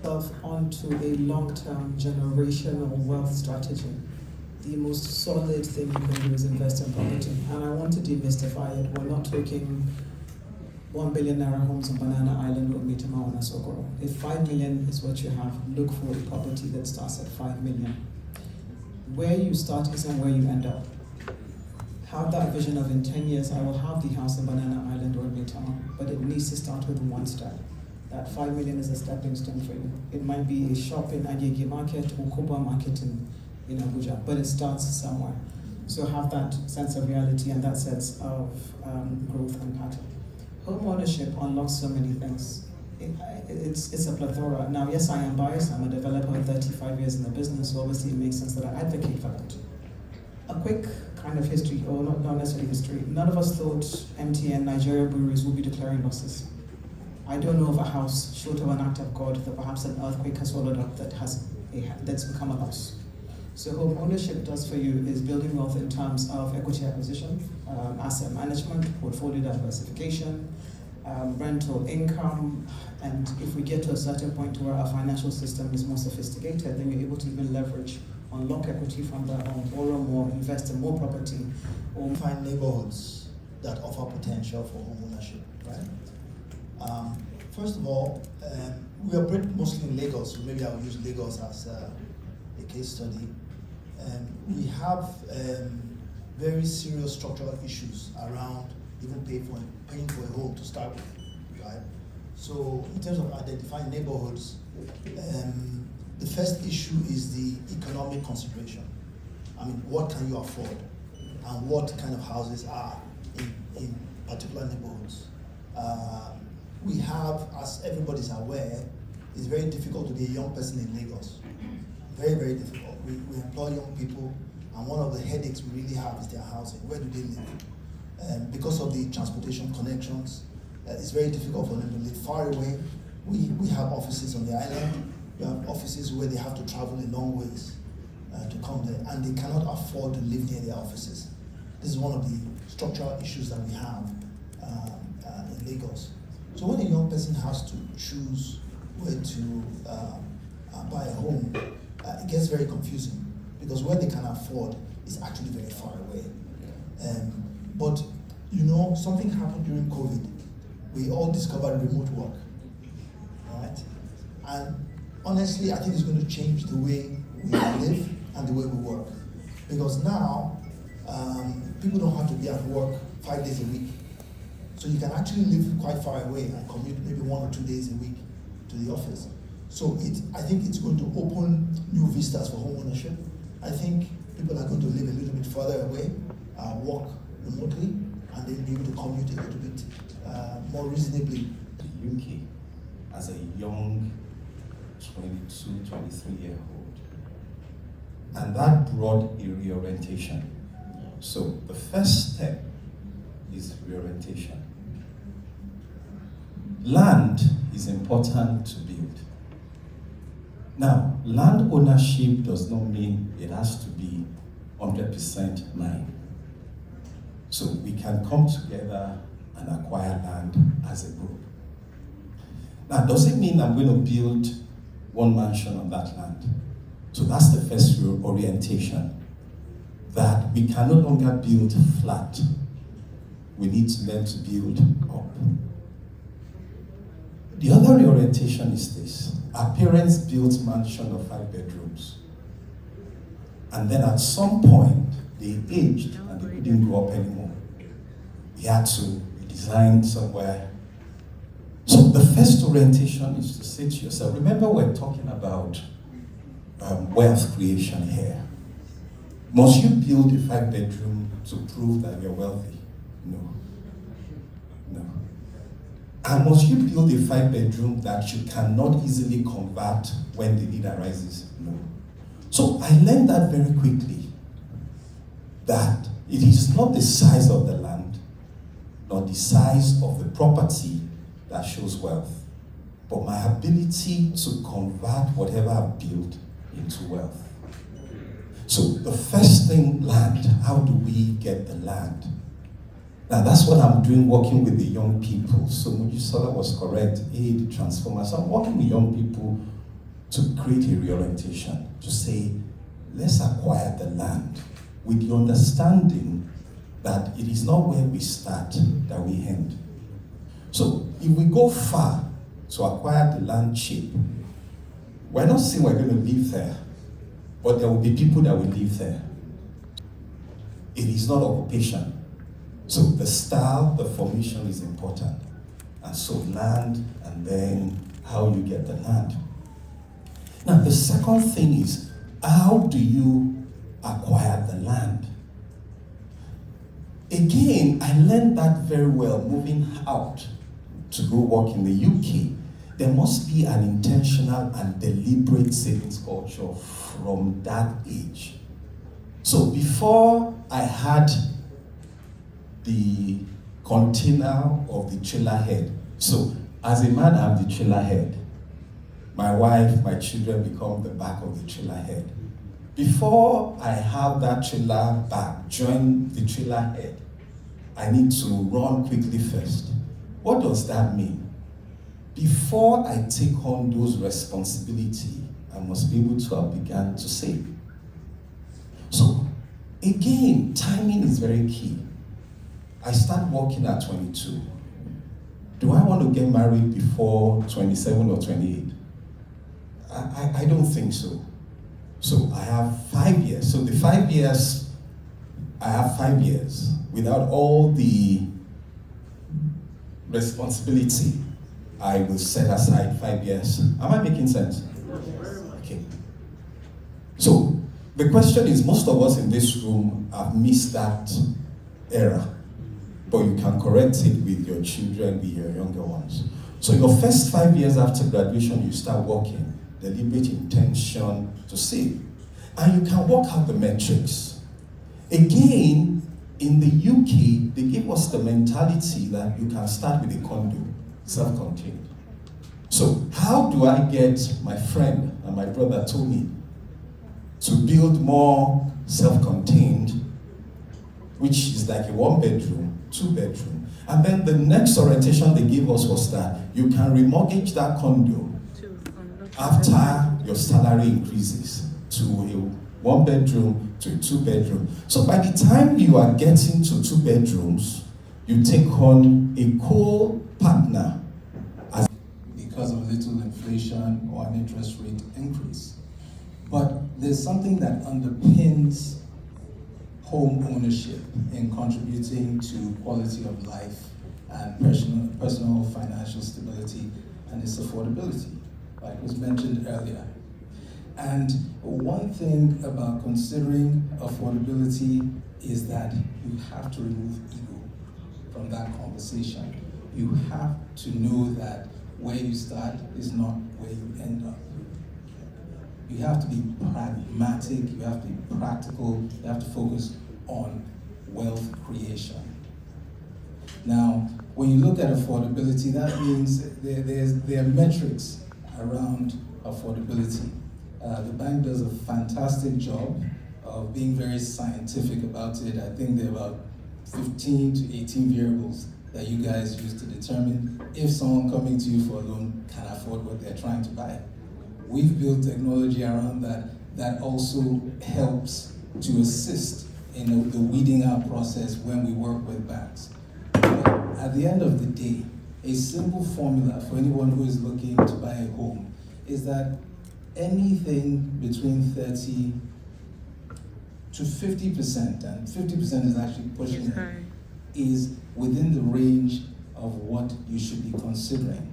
onto a long-term generational wealth strategy, the most solid thing you can do is invest in property. And I want to demystify it. We're not talking 1 billion naira homes on Banana Island or Mitama or Nasogoro. If 5 million is what you have, look for a property that starts at 5 million. Where you start isn't where you end up. Have that vision of in 10 years, I will have the house in Banana Island or Mitama, but it needs to start with one step. That 5 million is a stepping stone for you. It might be a shop in Agege Market or Koba Market in Abuja, but it starts somewhere. So have that sense of reality and that sense of growth and pattern. Home ownership unlocks so many things. It's a plethora. Now, yes, I am biased. I'm a developer, 35 years in the business, so obviously it makes sense that I advocate for that. A quick kind of history, or not necessarily history. None of us thought MTN Nigeria breweries would be declaring losses. I don't know of a house, short of an act of God, that perhaps an earthquake has swallowed up that's become a loss. So home ownership does for you is building wealth in terms of equity acquisition, asset management, portfolio diversification, rental income, and if we get to a certain point where our financial system is more sophisticated, then you're able to even leverage, unlock equity from that, borrow more, invest in more property. Or find neighborhoods that offer potential for home ownership, right? First of all, we operate mostly in Lagos, so maybe I'll use Lagos as a case study. We have very serious structural issues around even paying for a home to start with, right? So in terms of identifying neighborhoods, the first issue is the economic consideration. I mean, what can you afford? And what kind of houses are in particular neighborhoods? We have, as everybody's aware, it's very difficult to be a young person in Lagos. Very, very difficult. We employ young people, and one of the headaches we really have is their housing. Where do they live? Because of the transportation connections, it's very difficult for them to live far away. We have offices on the island. We have offices where they have to travel a long ways to come there, and they cannot afford to live near their offices. This is one of the structural issues that we have in Lagos. So when a young person has to choose where to buy a home, it gets very confusing because where they can afford is actually very far away. But you know, something happened during COVID. We all discovered remote work, right? And honestly, I think it's going to change the way we live and the way we work. Because now, people don't have to be at work 5 days a week. So you can actually live quite far away and commute maybe 1 or 2 days a week to the office. So I think it's going to open new vistas for home ownership. I think people are going to live a little bit further away, work remotely, and then be able to commute a little bit more reasonably. The UK, as a young 22, 23-year-old, and that brought a reorientation. So the first step is reorientation. Land is important to build. Now, land ownership does not mean it has to be 100% mine. So we can come together and acquire land as a group. Now, does it mean I'm going to build one mansion on that land? So that's the first orientation, that we can no longer build flat. We need to learn to build up. The other reorientation is this. Our parents built mansion of 5 bedrooms. And then at some point, they aged and they couldn't grow up anymore. They had to design somewhere. So the first orientation is to say to yourself, remember we're talking about wealth creation here. Must you build a 5-bedroom to prove that you're wealthy? No. No. And must you build a 5-bedroom that you cannot easily convert when the need arises? No. So I learned that very quickly, that it is not the size of the land, nor the size of the property that shows wealth, but my ability to convert whatever I've built into wealth. So the first thing, land. How do we get the land? Now that's what I'm doing, working with the young people. So Mujisola was correct, the transformers. So I'm working with young people to create a reorientation, to say, let's acquire the land with the understanding that it is not where we start that we end. So if we go far to acquire the land cheap, we're not saying we're going to live there, but there will be people that will live there. It is not occupation. So the style, the formation is important. And so land, and then how you get the land. Now the second thing is, how do you acquire the land? Again, I learned that very well moving out to go work in the UK. There must be an intentional and deliberate savings culture from that age. So before I had the container of the trailer head, so as a man, I'm the trailer head. My wife, my children become the back of the trailer head. Before I have that trailer back, join the trailer head, I need to run quickly first. What does that mean? Before I take on those responsibilities, I must be able to have begun to save. So, again, timing is very key. I start working at 22. Do I want to get married before 27 or 28? I don't think so. So I have 5 years. So the 5 years, I have 5 years without all the responsibility. I will set aside 5 years. Am I making sense? Okay. So the question is, most of us in this room have missed that era, but you can correct it with your children, with your younger ones. So your first 5 years after graduation, you start working, deliberate intention to save. And you can work out the metrics. Again, in the UK, they give us the mentality that you can start with a condo, self-contained. So how do I get my friend and my brother told me to build more self-contained, which is like a 1 bedroom, 2 bedroom. And then the next orientation they gave us was that you can remortgage that condo after your salary increases to a 1 bedroom to a 2 bedroom. So by the time you are getting to 2 bedrooms, you take on a co-partner because of little inflation or an interest rate increase. But there's something that underpins home ownership in contributing to quality of life and personal financial stability, and its affordability, like was mentioned earlier. And one thing about considering affordability is that you have to remove ego from that conversation. You have to know that where you start is not where you end up. You have to be pragmatic, you have to be practical, you have to focus on wealth creation. Now, when you look at affordability, that means there are metrics around affordability. The bank does a fantastic job of being very scientific about it. I think there are about 15 to 18 variables that you guys use to determine if someone coming to you for a loan can afford what they're trying to buy. We've built technology around that also helps to assist in the weeding out process when we work with banks. But at the end of the day, a simple formula for anyone who is looking to buy a home is that anything between 30 to 50%, and 50% is actually pushing it, is within the range of what you should be considering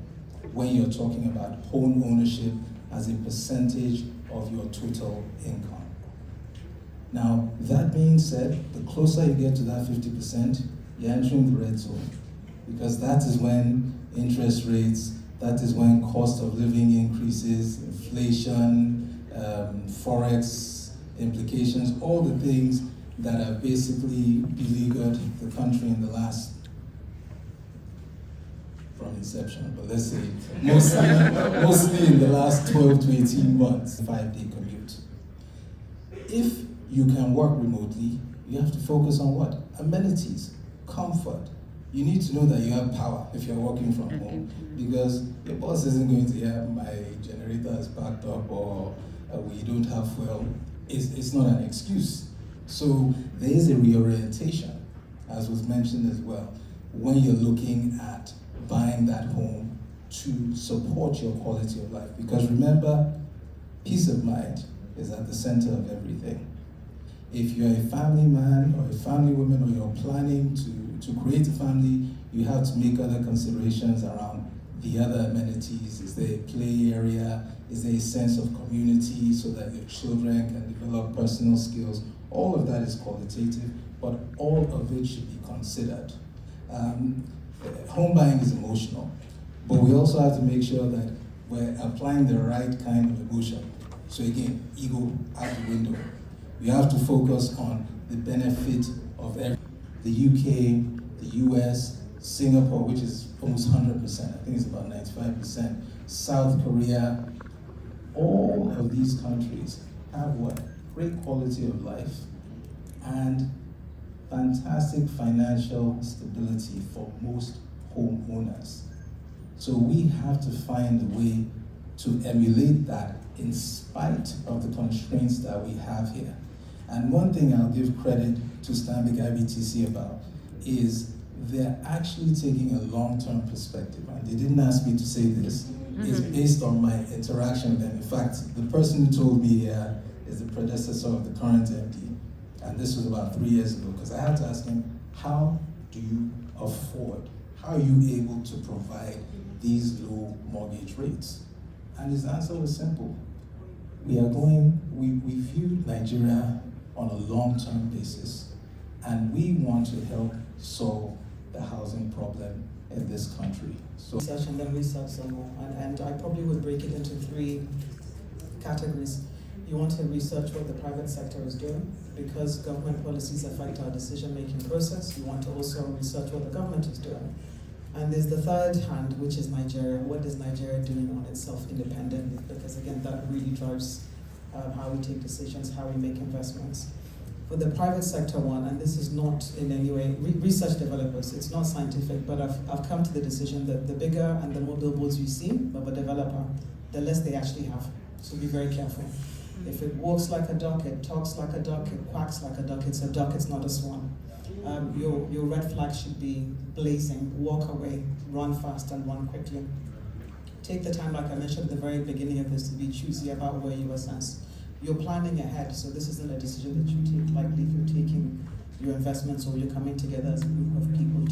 when you're talking about home ownership as a percentage of your total income. Now, that being said, the closer you get to that 50%, you're entering the red zone, because that is when interest rates, that is when cost of living increases, inflation, forex implications, all the things that have basically beleaguered the country in the last, from inception, but let's say mostly in the last 12 to 18 months, 5-day commute. If you can work remotely, you have to focus on what? Amenities, comfort, you need to know that you have power if you're working from home, because your boss isn't going to hear my generator is backed up or we don't have fuel. It's not an excuse. So there is a reorientation, as was mentioned as well, when you're looking at buying that home to support your quality of life. Because remember, peace of mind is at the center of everything. If you're a family man or a family woman, or you're planning to create a family, you have to make other considerations around the other amenities. Is there a play area? Is there a sense of community so that your children can develop personal skills? All of that is qualitative, but all of it should be considered. Home buying is emotional, but we also have to make sure that we're applying the right kind of emotion. So again, ego out the window. We have to focus on the benefit of the UK, the US, Singapore, which is almost 100%, I think it's about 95%, South Korea. All of these countries have what? Great quality of life and fantastic financial stability for most homeowners. So we have to find a way to emulate that in spite of the constraints that we have here. And one thing I'll give credit to Stanbic IBTC about is they're actually taking a long-term perspective. And they didn't ask me to say this. It's based on my interaction with them. In fact, the person who told me is the predecessor of the current MD. And this was about 3 years ago, because I had to ask him, how do you afford? How are you able to provide these low mortgage rates? And his answer was simple. We view Nigeria on a long-term basis, and we want to help solve the housing problem in this country. So Research and then research some more. And I probably would break it into 3 categories. You want to research what the private sector is doing, because government policies affect our decision-making process. You want to also research what the government is doing. And there's the third hand, which is Nigeria. What is Nigeria doing on itself independently? Because again, that really drives how we take decisions, how we make investments. For the private sector one, and this is not in any way, research developers, it's not scientific, but I've come to the decision that the bigger and the more billboards you see of a developer, the less they actually have. So be very careful. If it walks like a duck, it talks like a duck, it quacks like a duck, it's a duck, it's not a swan. Your red flag should be blazing. Walk away, run fast, and run quickly. Take the time, like I mentioned at the very beginning of this, to be choosy about where you assess. You're planning ahead, so this isn't a decision that you take lightly. If you're taking your investments or you're coming together as a group of people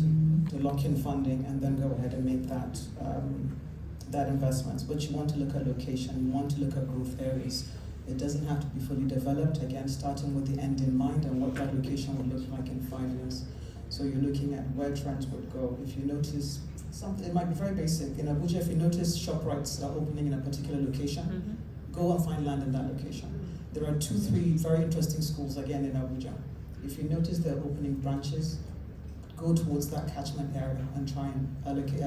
to lock in funding and then go ahead and make that investment. But you want to look at location, you want to look at growth areas. It doesn't have to be fully developed, again, starting with the end in mind and what that location would look like in 5 years. So you're looking at where trends would go. If you notice something, it might be very basic. In Abuja, if you notice ShopRites are opening in a particular location, go and find land in that location. There are 2-3 very interesting schools, again, in Abuja. If you notice they're opening branches, go towards that catchment area and try and allocate,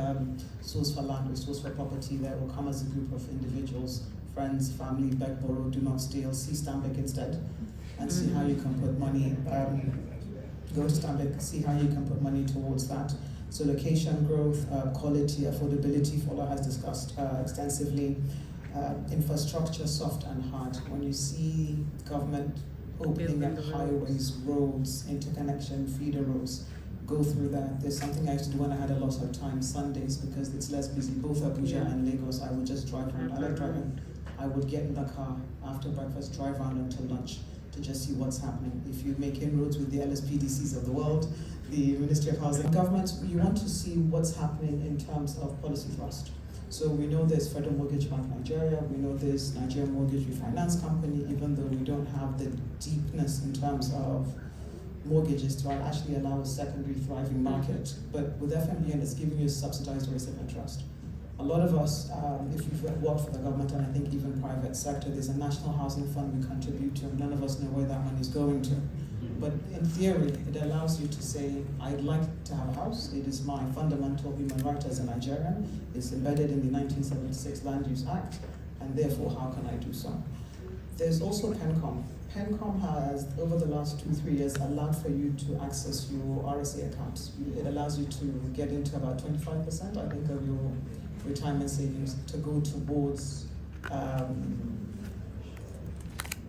source for land or source for property that will come as a group of individuals, friends, family, beg, borrow, do not steal, see Stanbic instead, and see how you can put money, go to Stanbic, see how you can put money towards that. So location growth, quality, affordability, Fola has discussed extensively, infrastructure, soft and hard. When you see government opening up highways, roads, interconnection, feeder roads, go through that. There's something I used to do when I had a lot of time, Sundays, because it's less busy. Both Abuja and Lagos, I would just drive around. I like driving. I would get in the car after breakfast, drive around until lunch to just see what's happening. If you make inroads with the LSPDCs of the world, the Ministry of Housing, government, you want to see what's happening in terms of policy thrust. So we know there's Federal Mortgage Bank Nigeria, we know there's Nigerian Mortgage Refinance Company, even though we don't have the deepness in terms of mortgages to actually allow a secondary thriving market. But with FMBN, it's giving you a subsidized rates of interest. A lot of us, if you've worked for the government and I think even private sector, there's a national housing fund we contribute to, and none of us know where that money is going to. But in theory, it allows you to say, I'd like to have a house. It is my fundamental human right as a Nigerian. It's embedded in the 1976 Land Use Act, and therefore, how can I do so? There's also PENCOM. PENCOM has, over the last 2-3 years, allowed for you to access your RSA accounts. It allows you to get into about 25%, I think, of your retirement savings to go towards,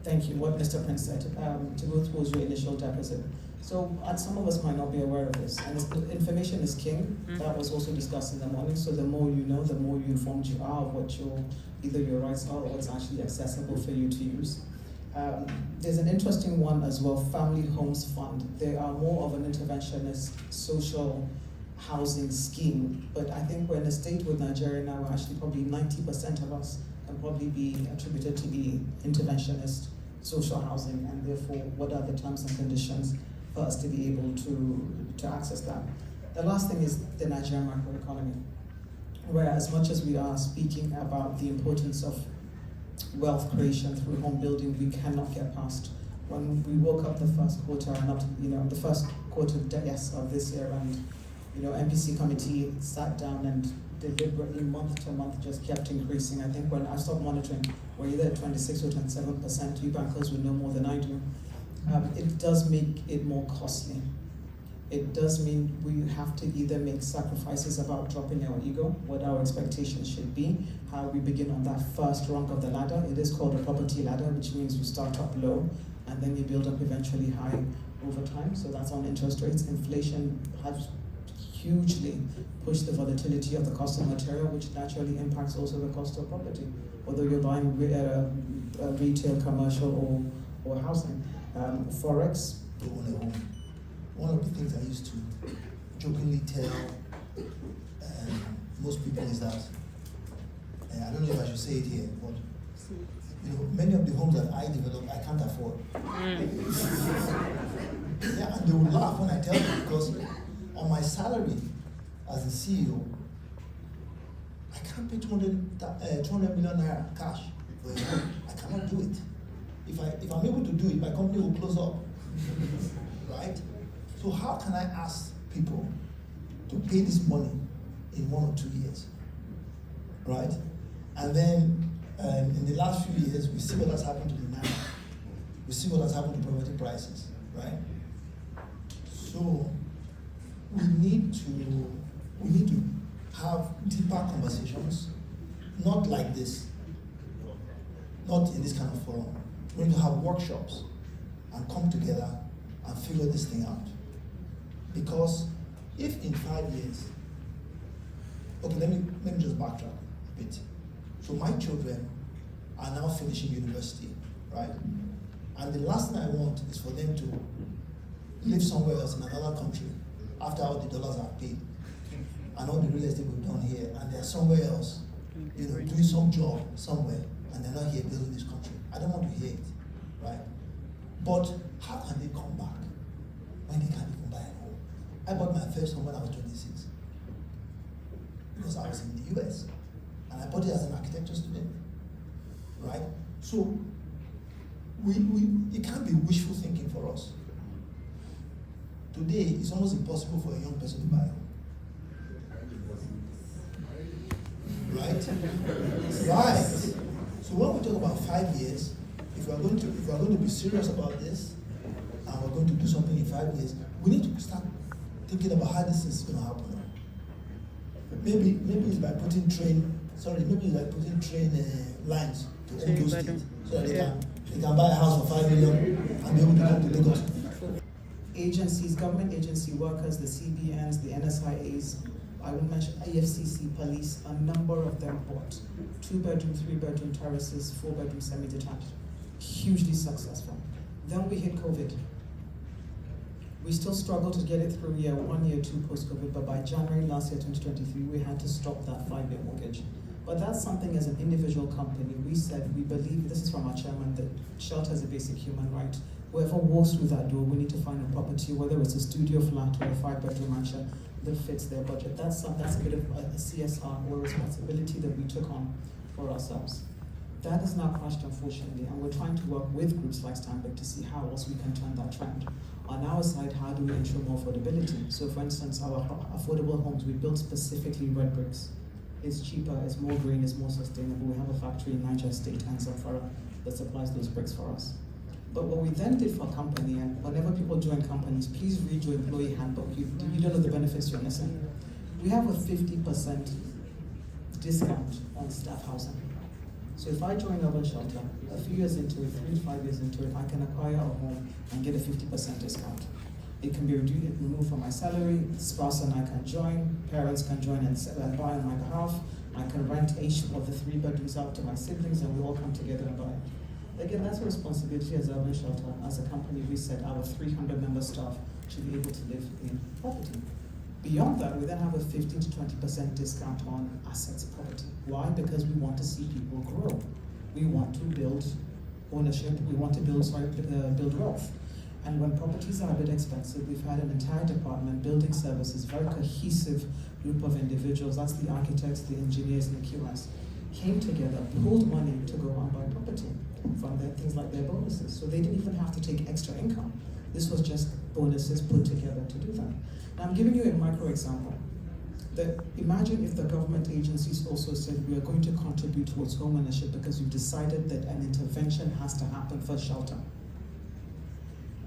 thank you, what Mr. Prince said, to go towards your initial deposit. So some of us might not be aware of this, and information is king. That was also discussed in the morning. So the more you know, the more you informed you are of what either your rights are or what's actually accessible for you to use. There's an interesting one as well, Family Homes Fund. They are more of an interventionist social housing scheme, but I think we're in a state with Nigeria now where actually probably 90% of us can probably be attributed to be interventionist social housing, and therefore what are the terms and conditions for us to be able to access that. The last thing is the Nigerian macroeconomy, where as much as we are speaking about the importance of wealth creation through home building, we cannot get past when we woke up the first quarter and the first quarter of this year, and MPC committee sat down and deliberately month to month just kept increasing. I think when I stopped monitoring, we're either at 26 or 27%. You bankers would know more than I do. It does make it more costly. It does mean we have to either make sacrifices about dropping our ego, what our expectations should be, how we begin on that first rung of the ladder. It is called a property ladder, which means you start up low and then you build up eventually high over time. So that's on interest rates. Inflation has hugely pushed the volatility of the cost of material, which naturally impacts also the cost of property, whether you're buying retail, commercial, or housing. Forex. One of the things I used to jokingly tell most people is that, I don't know if I should say it here, but many of the homes that I develop, I can't afford. Yeah, and they will laugh when I tell them, because on my salary as a CEO, I can't pay 200 million naira cash for a home. I cannot do it. If I'm able to do it, my company will close up, right? So how can I ask people to pay this money in 1 or 2 years, right? And then in the last few years, we see what has happened to the naira. We see what has happened to property prices, right? So we need to have deeper conversations, not like this, not in this kind of forum. We need to have workshops and come together and figure this thing out. Because if in 5 years, okay, let me just backtrack a bit. So my children are now finishing university, right? And the last thing I want is for them to live somewhere else in another country after all the dollars are paid and all the real estate we've done here, and they're somewhere else, doing some job somewhere, and they're not here building this country. I don't want to hear it, right? But how can they come back when they can't even buy a home? I bought my first home when I was 26 because I was in the US, and I bought it as an architecture student, right? So it can't be wishful thinking for us. Today, it's almost impossible for a young person to buy a home. Right? Right. So when we talk about 5 years, if we're going to be serious about this, and we're going to do something in 5 years, we need to start thinking about how this is going to happen. Maybe it's by putting train lines to Ondo State, so that they can buy a house for 5 million and be able to come to Lagos. Agencies, government agency workers, the CBNs, the NSIAs, I would mention AFCC, police, a number of them bought 2-bedroom, 3-bedroom terraces, 4-bedroom semi-detached. Hugely successful. Then we hit COVID. We still struggled to get it through year 1, year 2 post-COVID, but by January last year, 2023, we had to stop that 5-year mortgage. But that's something as an individual company, we said we believe, this is from our chairman, that shelter is a basic human right. Whoever walks through that door, we need to find a property, whether it's a studio flat or a 5-bedroom mansion that fits their budget. That's a bit of a CSR or responsibility that we took on for ourselves. That is now crushed, unfortunately, and we're trying to work with groups like Stanbic to see how else we can turn that trend. On our side, how do we ensure more affordability? So for instance, our affordable homes, we built specifically red bricks. It's cheaper, it's more green, it's more sustainable. We have a factory in Niger State and Zamfara that supplies those bricks for us. But what we then did for a company, and whenever people join companies, please read your employee handbook. You don't know the benefits you're missing. We have a 50% discount on staff housing. So if I join Urban Shelter, a few years into it, 3 to 5 years into it, I can acquire a home and get a 50% discount. It can be removed from my salary, spouse and I can join, parents can join and buy on my behalf. I can rent each of the 3 bedrooms out to my siblings and we all come together and buy. Again, that's a responsibility as Urban Shelter. As a company, we said our 300-member staff should be able to live in property. Beyond that, we then have a 15 to 20% discount on assets property. Why? Because we want to see people grow. We want to build ownership. We want to build wealth. And when properties are a bit expensive, we've had an entire department, building services, very cohesive group of individuals. That's the architects, the engineers, and the QS. Came together, pulled money to go and buy property from things like their bonuses. So they didn't even have to take extra income. This was just bonuses put together to do that. Now I'm giving you a micro example. Imagine if the government agencies also said we are going to contribute towards home ownership because you've decided that an intervention has to happen for shelter.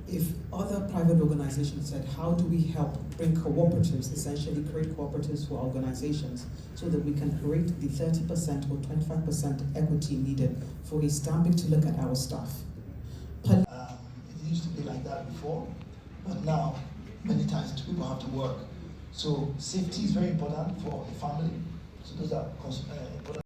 If other private organizations said, how do we help bring cooperatives, essentially create cooperatives for organizations so that we can create the 30% or 25% equity needed for a Stanbic to look at our staff. It used to be like that before, but now many times people have to work. So safety is very important for a family. So those are important.